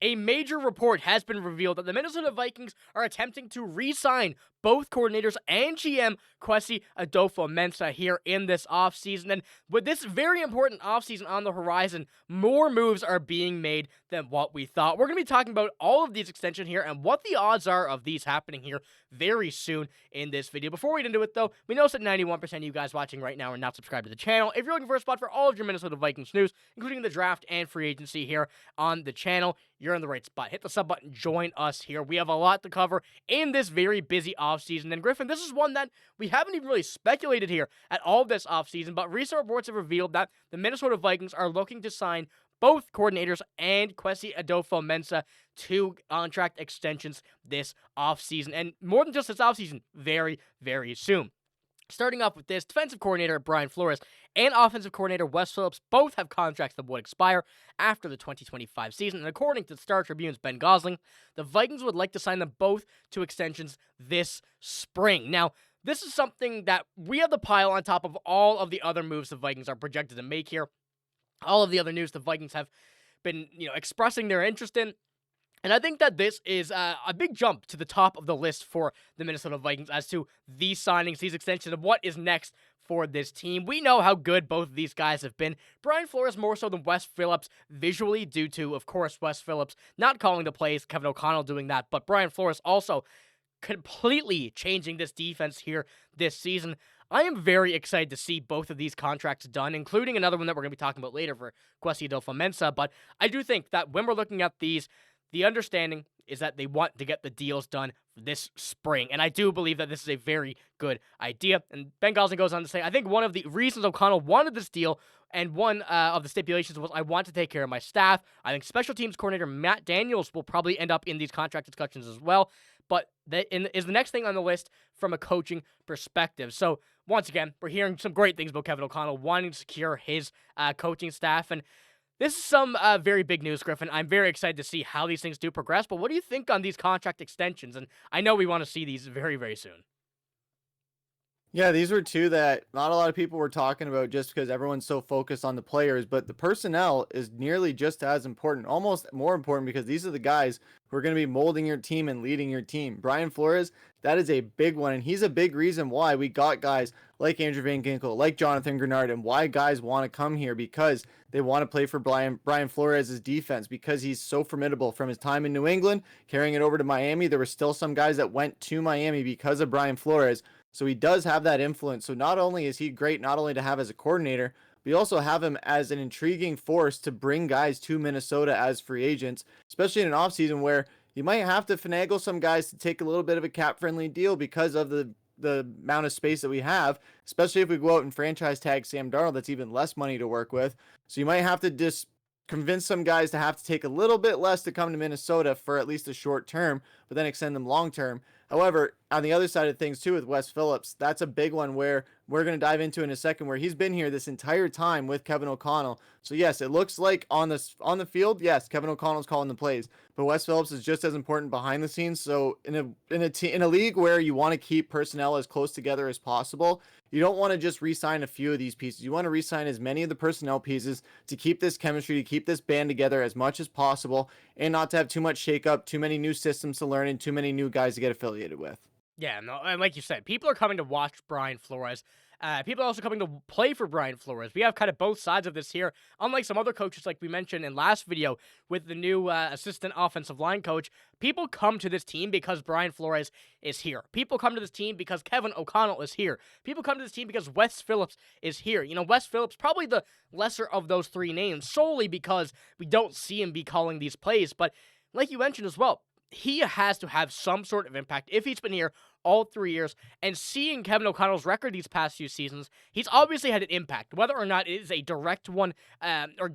a major report has been revealed that the Minnesota Vikings are attempting to re-sign both coordinators and GM Kwesi Adofo-Mensah here in this offseason. And with this very important offseason on the horizon, more moves are being made than what we thought. We're going to be talking about all of these extensions here and what the odds are of these happening here very soon in this video. Before we get into it, though, we know that 91% of you guys watching right now are not subscribed to the channel. If you're looking for a spot for all of your Minnesota Vikings news, including the draft and free agency here on the channel, you're in the right spot. Hit the sub button, join us here. We have a lot to cover in this very busy offseason. And Griffen, this is one that we haven't even really speculated here at all this offseason, but recent reports have revealed that the Minnesota Vikings are looking to sign both coordinators and Kwesi Adofo-Mensah to contract extensions this offseason. And more than just this offseason, very, very soon. Starting off with this, defensive coordinator Brian Flores and offensive coordinator Wes Phillips both have contracts that would expire after the 2025 season. And according to the Star Tribune's Ben Gosling, the Vikings would like to sign them both to extensions this spring. Now, this is something that we have the pile on top of all of the other moves the Vikings are projected to make here. All of the other news the Vikings have been, expressing their interest in. And I think that this is a big jump to the top of the list for the Minnesota Vikings as to these signings, these extensions, and what is next for this team. We know how good both of these guys have been. Brian Flores more so than Wes Phillips visually due to, of course, Wes Phillips not calling the plays, Kevin O'Connell doing that, but Brian Flores also completely changing this defense here this season. I am very excited to see both of these contracts done, including another one that we're going to be talking about later for Kwesi Adofo-Mensah, but I do think that when we're looking at these, the understanding is that they want to get the deals done this spring, and I do believe that this is a very good idea. And Ben Gosling goes on to say, I think one of the reasons O'Connell wanted this deal and one of the stipulations was, I want to take care of my staff. I think special teams coordinator Matt Daniels will probably end up in these contract discussions as well, but that is the next thing on the list from a coaching perspective. So once again, we're hearing some great things about Kevin O'Connell wanting to secure his coaching staff, and this is some very big news, Griffen. I'm very excited to see how these things do progress, but what do you think on these contract extensions? And I know we want to see these very, very soon. Yeah, these were two that not a lot of people were talking about just because everyone's so focused on the players, but the personnel is nearly just as important, almost more important, because these are the guys who are going to be molding your team and leading your team. Brian Flores, that is a big one, and he's a big reason why we got guys like Andrew Van Ginkel, like Jonathan Grenard, and why guys want to come here, because they want to play for Brian Flores' defense, because he's so formidable from his time in New England, carrying it over to Miami. There were still some guys that went to Miami because of Brian Flores. So he does have that influence. So not only is he great, not only to have as a coordinator, but you also have him as an intriguing force to bring guys to Minnesota as free agents, especially in an offseason where you might have to finagle some guys to take a little bit of a cap-friendly deal because of the amount of space that we have, especially if we go out and franchise tag Sam Darnold. That's even less money to work with. So you might have to just convince some guys to have to take a little bit less to come to Minnesota for at least a short term, but then extend them long term. However, on the other side of things too, with Wes Phillips, that's a big one where we're going to dive into in a second, where he's been here this entire time with Kevin O'Connell. So yes, it looks like on the field, yes, Kevin O'Connell's calling the plays, but Wes Phillips is just as important behind the scenes. So in a league where you want to keep personnel as close together as possible, you don't want to just re-sign a few of these pieces. You want to re-sign as many of the personnel pieces to keep this chemistry, to keep this band together as much as possible, and not to have too much shakeup, too many new systems to learn, and too many new guys to get affiliated with. Yeah, no, and like you said, people are coming to watch Brian Flores. People are also coming to play for Brian Flores. We have kind of both sides of this here. Unlike some other coaches, like we mentioned in last video with the new assistant offensive line coach, people come to this team because Brian Flores is here. People come to this team because Kevin O'Connell is here. People come to this team because Wes Phillips is here. Wes Phillips, probably the lesser of those three names, solely because we don't see him be calling these plays. But like you mentioned as well, he has to have some sort of impact if he's been here all 3 years. And seeing Kevin O'Connell's record these past few seasons, he's obviously had an impact, whether or not it is a direct one,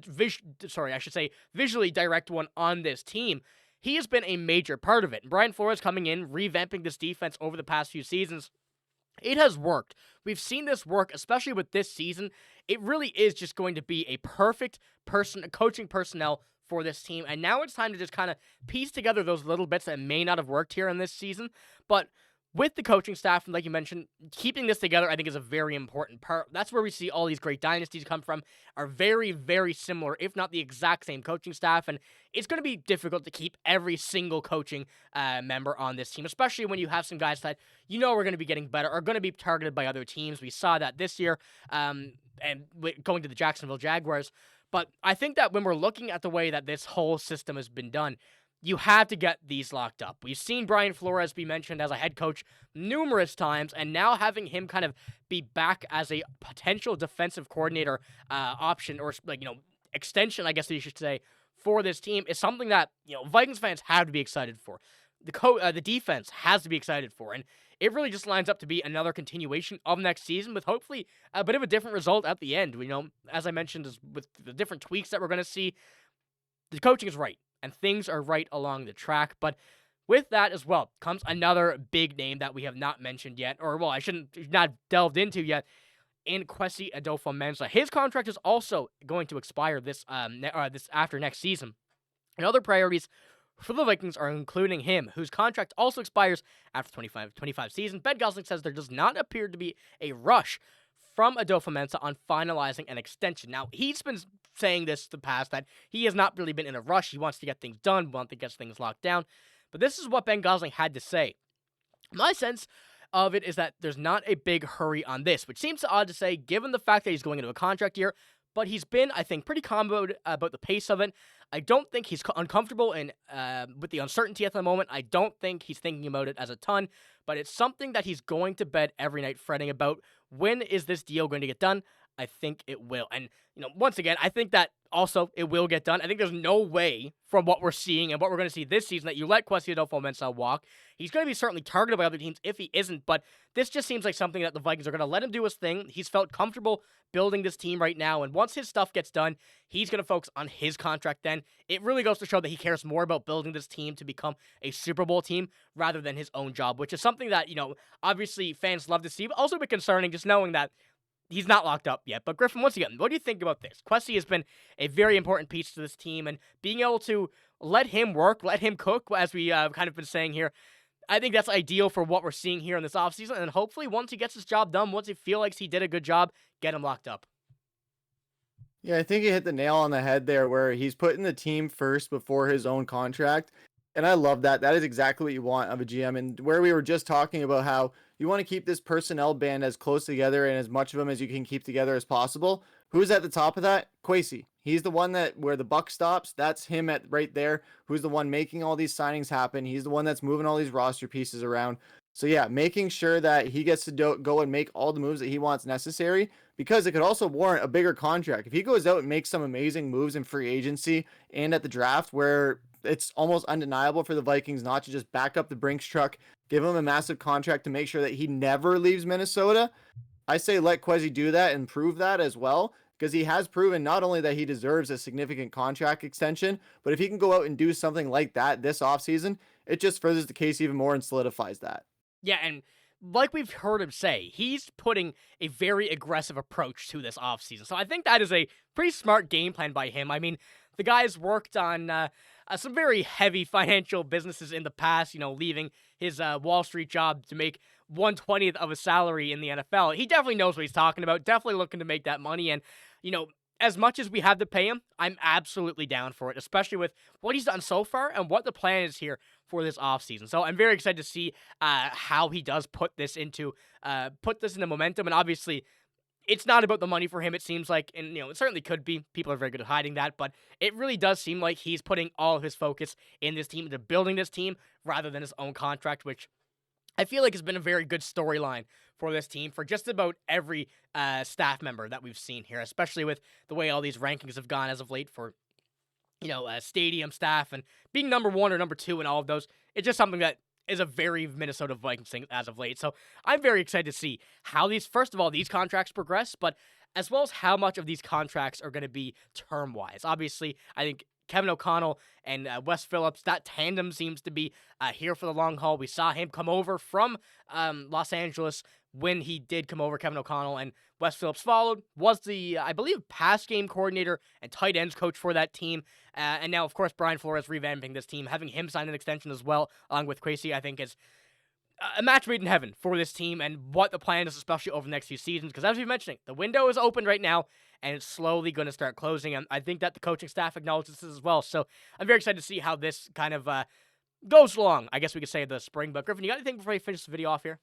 visually direct one on this team. He has been a major part of it. And Brian Flores coming in, revamping this defense over the past few seasons, it has worked. We've seen this work, especially with this season. It really is just going to be a perfect coaching personnel for this team, and now it's time to just kind of piece together those little bits that may not have worked here in this season. But with the coaching staff, and like you mentioned, keeping this together, I think, is a very important part. That's where we see all these great dynasties come from, are very, very similar, if not the exact same coaching staff, and it's going to be difficult to keep every single coaching member on this team, especially when you have some guys that are going to be getting better, are going to be targeted by other teams. We saw that this year, and going to the Jacksonville Jaguars. But I think that when we're looking at the way that this whole system has been done, you have to get these locked up. We've seen Brian Flores be mentioned as a head coach numerous times, and now having him kind of be back as a potential defensive coordinator option, or extension, I guess you should say, for this team is something that Vikings fans have to be excited for. The defense has to be excited for, and it really just lines up to be another continuation of next season with hopefully a bit of a different result at the end. As I mentioned, with the different tweaks that we're going to see, the coaching is right, and things are right along the track. But with that as well comes another big name that we have not mentioned yet, or I shouldn't not delved into yet, in Kwesi Adofo-Mensah. His contract is also going to expire this after next season. And other priorities for the Vikings are including him, whose contract also expires after 25 season. Ben Gosling says there does not appear to be a rush from Adofo-Mensah on finalizing an extension. Now, he's been saying this in the past, that he has not really been in a rush. He wants to get things done, wants to get things locked down. But this is what Ben Gosling had to say. My sense of it is that there's not a big hurry on this, which seems odd to say given the fact that he's going into a contract year, but he's been, I think, pretty calm about the pace of it. I don't think he's uncomfortable with the uncertainty at the moment. I don't think he's thinking about it as a ton, but it's something that he's going to bed every night fretting about. When is this deal going to get done? I think it will. And, once again, I think that also it will get done. I think there's no way from what we're seeing and what we're going to see this season that you let Kwesi Adofo-Mensah walk. He's going to be certainly targeted by other teams if he isn't, but this just seems like something that the Vikings are going to let him do his thing. He's felt comfortable building this team right now, and once his stuff gets done, he's going to focus on his contract then. It really goes to show that he cares more about building this team to become a Super Bowl team rather than his own job, which is something that, obviously fans love to see, but also a bit concerning just knowing that he's not locked up yet. But Griffen, once again, what do you think about this? Kwesi has been a very important piece to this team, and being able to let him work, let him cook, as we kind of been saying here, I think that's ideal for what we're seeing here in this offseason, and hopefully once he gets his job done, once he feels like he did a good job, get him locked up. Yeah, I think you hit the nail on the head there, where he's putting the team first before his own contract. And I love that. That is exactly what you want of a GM. And where we were just talking about how you want to keep this personnel band as close together and as much of them as you can keep together as possible. Who's at the top of that? Kwesi. He's the one that where the buck stops. That's him at right there. Who's the one making all these signings happen. He's the one that's moving all these roster pieces around. So yeah, making sure that he gets to go and make all the moves that he wants necessary, because it could also warrant a bigger contract. If he goes out and makes some amazing moves in free agency and at the draft, where it's almost undeniable for the Vikings not to just back up the Brinks truck, give him a massive contract to make sure that he never leaves Minnesota. I say let Kwesi do that and prove that as well, because he has proven not only that he deserves a significant contract extension, but if he can go out and do something like that this offseason, it just furthers the case even more and solidifies that. Yeah, and like we've heard him say, he's putting a very aggressive approach to this offseason. So I think that is a pretty smart game plan by him. I mean, the guy's worked on some very heavy financial businesses in the past, leaving his Wall Street job to make 1/20th of a salary in the NFL. He definitely knows what he's talking about, definitely looking to make that money. And, as much as we have to pay him, I'm absolutely down for it, especially with what he's done so far and what the plan is here for this offseason. So I'm very excited to see how he does put this into momentum. And obviously, it's not about the money for him, it seems like, and it certainly could be. People are very good at hiding that, but it really does seem like he's putting all of his focus in this team, into building this team, rather than his own contract, which I feel like has been a very good storyline for this team for just about every staff member that we've seen here, especially with the way all these rankings have gone as of late for, stadium staff and being number one or number two in all of those. It's just something that is a very Minnesota Vikings thing as of late. So I'm very excited to see how first of all, these contracts progress, but as well as how much of these contracts are going to be term-wise. Obviously, I think Kevin O'Connell and Wes Phillips, that tandem seems to be here for the long haul. We saw him come over from Los Angeles when he did come over, Kevin O'Connell, and Wes Phillips followed, was the, I believe, pass game coordinator and tight ends coach for that team. And now, of course, Brian Flores revamping this team, having him sign an extension as well, along with Kwesi, I think is a match made in heaven for this team and what the plan is, especially over the next few seasons. Because as we've mentioned, the window is open right now, and it's slowly going to start closing. And I think that the coaching staff acknowledges this as well. So I'm very excited to see how this kind of goes along, I guess we could say, the spring. But Griffen, you got anything before we finish the video off here?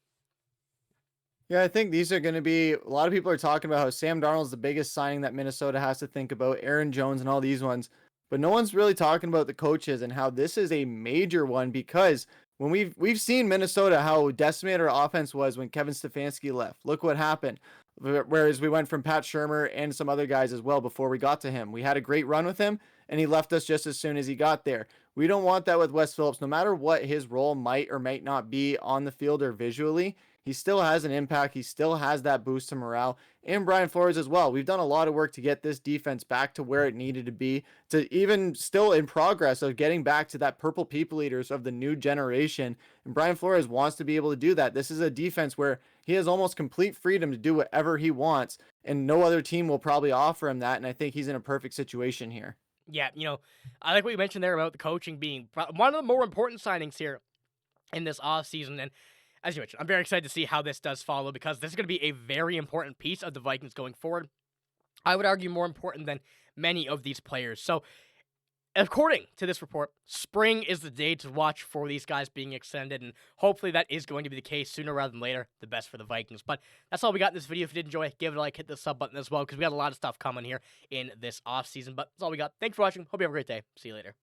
Yeah, I think these are going to be, a lot of people are talking about how Sam Darnold's the biggest signing that Minnesota has to think about, Aaron Jones and all these ones, but no one's really talking about the coaches and how this is a major one, because when we've seen Minnesota, how decimated our offense was when Kevin Stefanski left. Look what happened. Whereas we went from Pat Shurmur and some other guys as well before we got to him. We had a great run with him, and he left us just as soon as he got there. We don't want that with Wes Phillips. No matter what his role might or might not be on the field or visually, he still has an impact. He still has that boost to morale. And Brian Flores as well. We've done a lot of work to get this defense back to where it needed to be, to even still in progress of getting back to that purple people eaters of the new generation. And Brian Flores wants to be able to do that. This is a defense where he has almost complete freedom to do whatever he wants, and no other team will probably offer him that. And I think he's in a perfect situation here. Yeah, I like what you mentioned there about the coaching being one of the more important signings here in this offseason. And as you mentioned, I'm very excited to see how this does follow, because this is going to be a very important piece of the Vikings going forward. I would argue more important than many of these players. So, according to this report, spring is the day to watch for these guys being extended, and hopefully that is going to be the case sooner rather than later. The best for the Vikings. But that's all we got in this video. If you did enjoy it, give it a like, hit the sub button as well, because we got a lot of stuff coming here in this offseason. But that's all we got. Thanks for watching. Hope you have a great day. See you later.